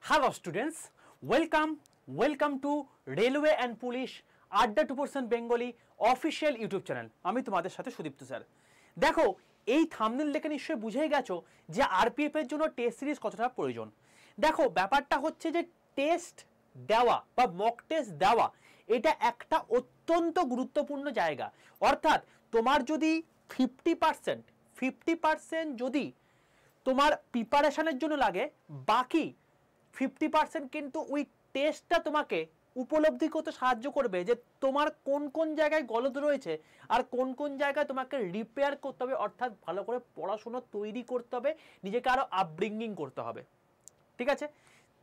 Hello students, welcome to Railway and Police আড্ডা 2% Bengali official YouTube channel. আমি তোমাদের সাথে সুদীপ্ত স্যার। দেখো, এই থাম্বনেল দেখে নিশ্চয়ই বুঝেই গেছো যে আরপিএফ এর জন্য টেস্ট সিরিজ কতটা প্রয়োজন। দেখো, ব্যাপারটা হচ্ছে যে টেস্ট দেওয়া বা মক টেস্ট দেওয়া এটা একটা অত্যন্ত গুরুত্বপূর্ণ জায়গা। অর্থাৎ তোমার যদি 50% যদি তোমার প্রিপারেশনের জন্য লাগে, বাকি 50% কিন্তু ওই টেস্টটা তোমাকে উপলব্ধি করতে সাহায্য করবে যে তোমার কোন কোন জায়গায় গলদ রয়েছে আর কোন কোন জায়গায় তোমাকে রিপেয়ার করতে হবে, অর্থাৎ ভালো করে পড়াশোনা তৈরি করতে হবে, নিজেকে আরও আপব্রিঙ্গিং করতে হবে। ঠিক আছে,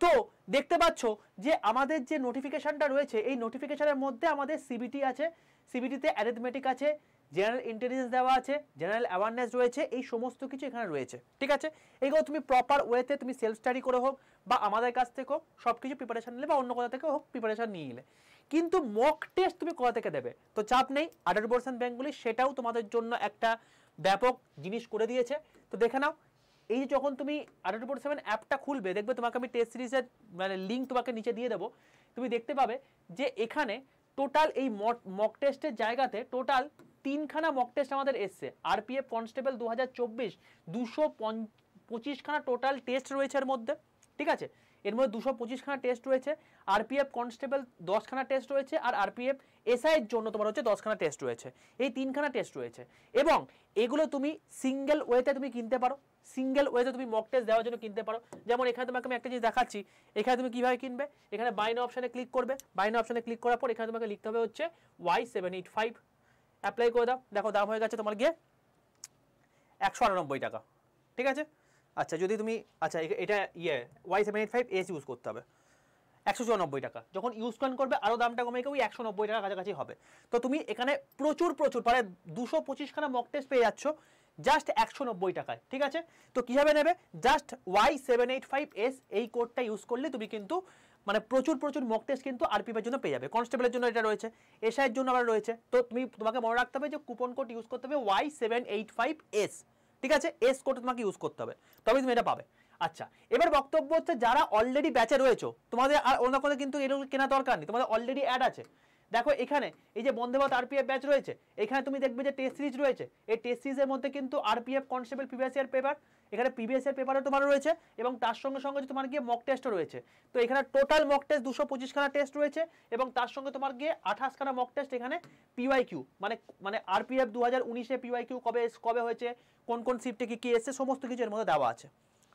তো দেখতে পাচ্ছ যে আমাদের যে নোটিফিকেশনটা রয়েছে এই নোটিফিকেশনের মধ্যে আমাদের সিবিটি আছে, সিবিটিতে অ্যারিথমেটিক আছে, জেনারেল ইন্টেলিজেন্স দেওয়া আছে, জেনারেল অ্যাওয়ারনেস রয়েছে, এই সমস্ত কিছু এখানে রয়েছে। ঠিক আছে, এইগুলো তুমি প্রপার ওয়েতে তুমি সেলফ স্টাডি করে হোক বা আমাদের কাছ থেকে হোক সব কিছু প্রিপারেশন নিলে বা অন্য কোথা থেকে হোক প্রিপারেশন নিয়ে নিলে, কিন্তু মক টেস্ট তুমি কোথা থেকে দেবে তো চাপ নেই, 18% বেঙ্গলি সেটাও তোমাদের জন্য একটা ব্যাপক জিনিস করে দিয়েছে। তো দেখে নাও, এই যে যখন তুমি 18/7 অ্যাপটা খুলবে দেখবে তোমাকে আমি টেস্ট সিরিজের মানে লিঙ্ক তোমাকে নিচে দিয়ে দেবো, তুমি দেখতে পাবে যে এখানে টোটাল এই মক টেস্টের জায়গাতে টোটাল 3খানা মক টেস্ট আমাদের এসছে। আরপিএফ কনস্টেবল 2024 225খানা টোটাল টেস্ট রয়েছে এর মধ্যে। ঠিক আছে, এর মধ্যে 225খানা টেস্ট রয়েছে, আরপিএফ কনস্টেবল 10খানা টেস্ট রয়েছে, আর আরপিএফ এসআই এর জন্য তোমার হচ্ছে 10খানা টেস্ট রয়েছে। এই 3খানা টেস্ট রয়েছে এবং এগুলো তুমি সিঙ্গেল ওয়েতে তুমি কিনতে পারো, সিঙ্গেল ওয়েতে তুমি মক টেস্ট দেওয়ার জন্য কিনতে পারো। যেমন এখানে তোমাকে আমি একটা জিনিস দেখাচ্ছি, এখানে তুমি কীভাবে কিনবে, এখানে বাইনো অপশানে ক্লিক করবে, বাইনো অপশানে ক্লিক করার পর এখানে তোমাকে লিখতে হবে হচ্ছে Y785, অ্যাপ্লাই করে দাও। দেখো দাম হয়ে গেছে তোমার গিয়ে 198 টাকা। ঠিক আছে, আচ্ছা যদি তুমি আচ্ছা এটা Y785S ইউজ করতে হবে, 194 টাকা। যখন ইউজ করবে আরও দামটা কমে গিয়ে ওই 190 টাকার কাছাকাছি হবে। তো তুমি এখানে প্রচুর প্রায় 225খানা মক টেস্ট পেয়ে যাচ্ছ জাস্ট 190 টাকায়। ঠিক আছে, তো কীভাবে নেবে, জাস্ট Y785S এই কোডটা ইউজ করলে তুমি কিন্তু মানে প্রচুর মক টেস্ট কিন্তু আরপিএফ এর জন্য পেয়ে যাবে। কনস্টেবলের জন্য এটা রয়েছে, এসআই এর জন্য আবার রয়েছে। তো তোমাকে মনে রাখতে হবে যে কুপন কোড ইউজ করতে হবে Y785S। ঠিক আছে, এস কোড তোমাকে ইউজ করতে হবে, তবে তুমি এটা পাবে। আচ্ছা, এবার বক্তব্য হচ্ছে যারা অলরেডি ব্যাচে রয়েছে তোমাদের আর অন্য কোনো কিন্তু এরকম কেনা দরকার নেই, তোমাদের অলরেডি অ্যাড আছে। দেখো এখানে এই যে বন্দে ভারত আরপিএফ ব্যাচ রয়েছে, এখানে তুমি দেখবে যে টেস্ট সিরিজ রয়েছে, এই টেস্ট সিরিজের মধ্যে কিন্তু RPF constable previous year paper, এখানে প্রিভিয়াস ইয়ার পেপারও তোমার রয়েছে এবং তার সঙ্গে তোমার গিয়ে মক টেস্টও রয়েছে। তো এখানে টোটাল মক টেস্ট 225খানা টেস্ট রয়েছে এবং তার সঙ্গে তোমার গিয়ে 28খানা মক টেস্ট এখানে পিওয়াইকিউ মানে আরপিএফ 2019-এ পিওয়াইকিউ কবে হয়েছে, কোন কোন শিফটে কি এসছে সমস্ত কিছু এর মধ্যে দেওয়া আছে।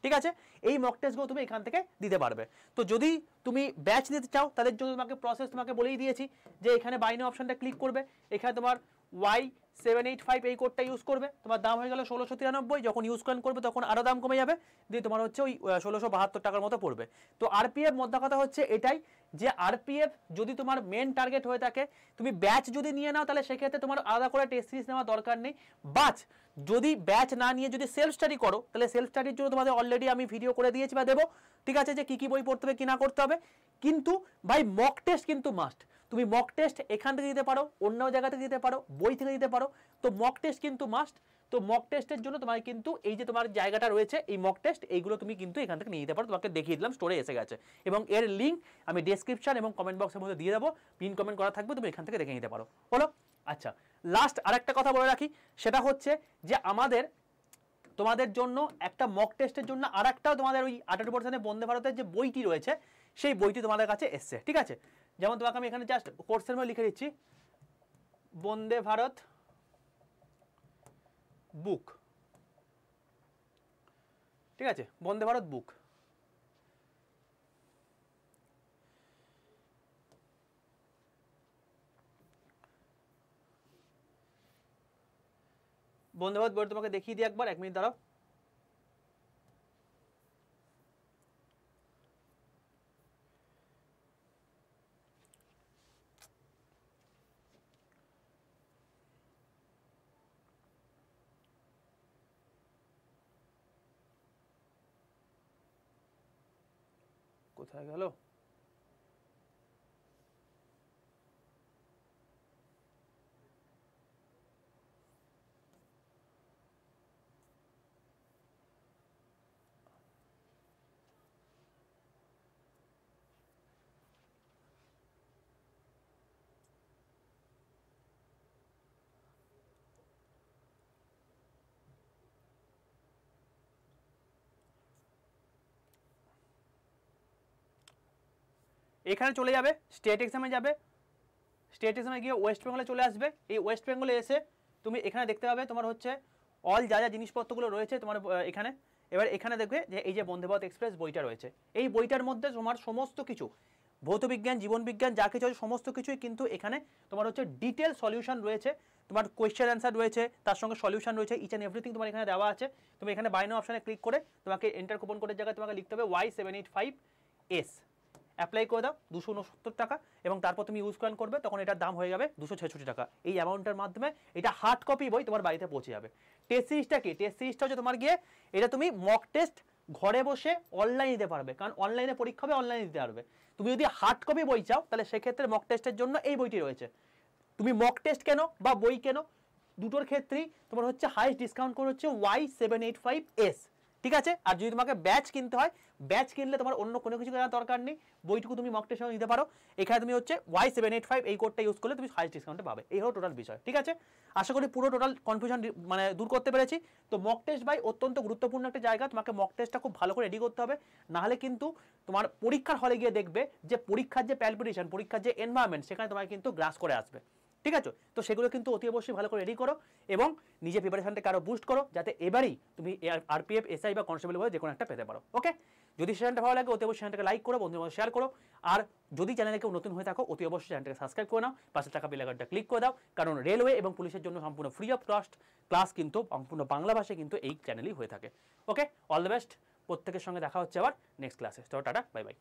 ঠিক আছে, এই মক টেস্টগুলো তুমি এখান থেকে দিতে পারবে। তো যদি তুমি ব্যাচ নিতে চাও তাদের জন্য তোমাকে প্রসেস তোমাকে বলেই দিয়েছি যে এখানে বাইনো অপশনটা ক্লিক করবে, এখানে তোমার Y785 এই কোডটা ইউজ করবে, তোমার দাম হয়ে গেল 1693। যখন ইউজ করবে তখন আরও দাম কমে যাবে, দিয়ে তোমার হচ্ছে ওই 1672 টাকার মতো পড়বে। তো আরপিএফ মোদ্দা কথা হচ্ছে এটাই যে আরপিএফ যদি তোমার মেন টার্গেট হয়ে থাকে, তুমি ব্যাচ যদি নিয়ে নাও তাহলে সেক্ষেত্রে তোমার আলাদা করে টেস্ট সিরিজ নেওয়ার দরকার নেই। বাট যদি ব্যাচ না নিয়ে যদি সেলফ স্টাডি করো তাহলে সেলফ স্টাডির জন্য তোমাদের অলরেডি আমি ভিডিও করে দিয়েছি বা দেবো। ঠিক আছে, যে কী বই পড়তে হবে কি না করতে হবে, কিন্তু ভাই মক টেস্ট কিন্তু মাস্ট। তুমি মক টেস্ট এখান থেকে দিতে পারো, অন্য জায়গা থেকে দিতে পারো, বই থেকে দিতে পারো, তো মক টেস্ট কিন্তু মাস্ট। তো মক টেস্টের জন্য তোমার কিন্তু এই যে তোমার জায়গাটা রয়েছে এই মক টেস্ট এইগুলো তুমি কিন্তু এখান থেকে নিয়ে নিতে পারো, তোমাকে দেখিয়ে দিলাম স্টোরে এসে গেছে এবং এর লিঙ্ক আমি ডেসক্রিপশন এবং কমেন্ট বক্সের মধ্যে দিয়ে দেবো, পিন কমেন্ট করা থাকবে, তুমি এখান থেকে দেখে নিতে পারো। হলো, আচ্ছা লাস্ট আরেকটা কথা বলে রাখি, সেটা হচ্ছে যে আমাদের তোমাদের জন্য একটা মক টেস্টের জন্য আর একটাও তোমাদের ওই 18% বন্দে ভারতের যে বইটি রয়েছে সেই বইটি তোমাদের কাছে এসছে। ঠিক আছে, যেমন তোমাকে আমি এখানে জাস্ট কোর্সের মধ্যে লিখে দিচ্ছি বন্দে ভারত বুক। ঠিক আছে, বন্দে ভারত বুক, বন্দে ভারত বই তোমাকে দেখিয়ে দিই একবার, 1 মিনিট দাঁড়াও। কোথায় গেল, এখানে চলে যাবে, স্টেট এক্সামে যাবে, স্টেট এক্সামে গিয়ে ওয়েস্ট বেঙ্গলে চলে আসবে। এই ওয়েস্ট বেঙ্গলে এসে তুমি এখানে দেখতে পাবে তোমার হচ্ছে অল যা যা জিনিসপত্রগুলো রয়েছে তোমার এখানে। এবার এখানে দেখবে যে এই যে বন্দে ভারত এক্সপ্রেস বইটা রয়েছে, এই বইটার মধ্যে তোমার সমস্ত কিছু ভৌতবিজ্ঞান, জীবনবিজ্ঞান যা কিছু আছে সমস্ত কিছুই কিন্তু এখানে তোমার হচ্ছে ডিটেল সলিউশন রয়েছে, তোমার কোয়েশ্চেন অ্যান্সার রয়েছে, তার সঙ্গে সলিউশন রয়েছে, ইচ অ্যান্ড এভরিথিং তোমার এখানে দেওয়া আছে। তুমি এখানে বাই নাও অপশানে ক্লিক করে তোমাকে এন্টার কুপন কোডের জায়গায় তোমাকে লিখতে হবে Y785S, অ্যাপ্লাই করে দাও 269 টাকা, এবং তারপর তুমি ইউজ করবে তখন এটার দাম হয়ে যাবে 266 টাকা। এই অ্যামাউন্টের মাধ্যমে এটা হার্ড কপি বই তোমার বাড়িতে পৌঁছে যাবে। টেস্ট সিরিজটা কি? টেস্ট সিরিজটা হচ্ছে তোমার গিয়ে এটা তুমি মক টেস্ট ঘরে বসে অনলাইন দিতে পারবে, কারণ অনলাইনে পরীক্ষা হবে, অনলাইনে দিতে পারবে। তুমি যদি হার্ড কপি বই চাও তাহলে সেক্ষেত্রে মক টেস্টের জন্য এই বইটি রয়েছে। তুমি মক টেস্ট কেনো বা বই কেনো, দুটোর ক্ষেত্রেই তোমার হচ্ছে হাইস্ট ডিসকাউন্ট করে হচ্ছে Y785S, ঠিক আছে। আর যদি তোমাকে ব্যাচ কিনতে হয়, ব্যাচ কিনলে তোমার অন্য কোনো কিছু কেনার দরকার নেই, বইটুকু তুমি মক টেস্টে নিতে পারো। এখানে তুমি হচ্ছে Y785 এই কোডটা ইউজ করলে তুমি হাইস্ট ডিসকাউন্টে পাবে। এই হলো টোটাল বিষয়, ঠিক আছে। আশা করি পুরো টোটাল কনফিউশন মানে দূর করতে পেরেছি। তো মক টেস্ট ভাই অত্যন্ত গুরুত্বপূর্ণ একটা জায়গা, তোমাকে মক টেস্টটা খুব ভালো করে রেডি করতে হবে, নাহলে কিন্তু তোমার পরীক্ষার হলে গিয়ে দেখবে যে পরীক্ষার যে প্যালপিটেশন, পরীক্ষার যে এনভায়রনমেন্ট সেখানে তোমাকে কিন্তু গ্রাস করে আসবে, ঠিক আছে। তো সেগুলো কিন্তু অতি অবশ্যই ভালো করে রেডি করো এবং নিজের প্রিপারেশনটাকে আরও বুস্ট করো, যাতে এবারেই তুমি আরপিএফ, এসআই বা কনস্টেবল বলে যে কোনো একটা পেতে পারো। ওকে, যদি চ্যানেলটা ভালো লাগে অতি অবশ্যই চ্যানেলটাকে লাইক করো, বন্ধুদের মধ্যে শেয়ার করো, আর যদি চ্যানেলে কেউ নতুন হয়ে থাকো অতি অবশ্যই চ্যানেলটাকে সাবস্ক্রাইব করে নাও, পাশে টাকা বেল আইকনটা ক্লিক করে দাও, কারণ রেলওয়ে এবং পুলিশের জন্য সম্পূর্ণ ফ্রি অফ কস্ট ক্লাস কিন্তু সম্পূর্ণ বাংলা ভাষায় কিন্তু এই চ্যানেলেই হয়ে থাকে। ওকে, অল দ্য বেস্ট, প্রত্যেকের সঙ্গে দেখা হচ্ছে আবার নেক্সট ক্লাসে। তো টাটা, বাই বাই।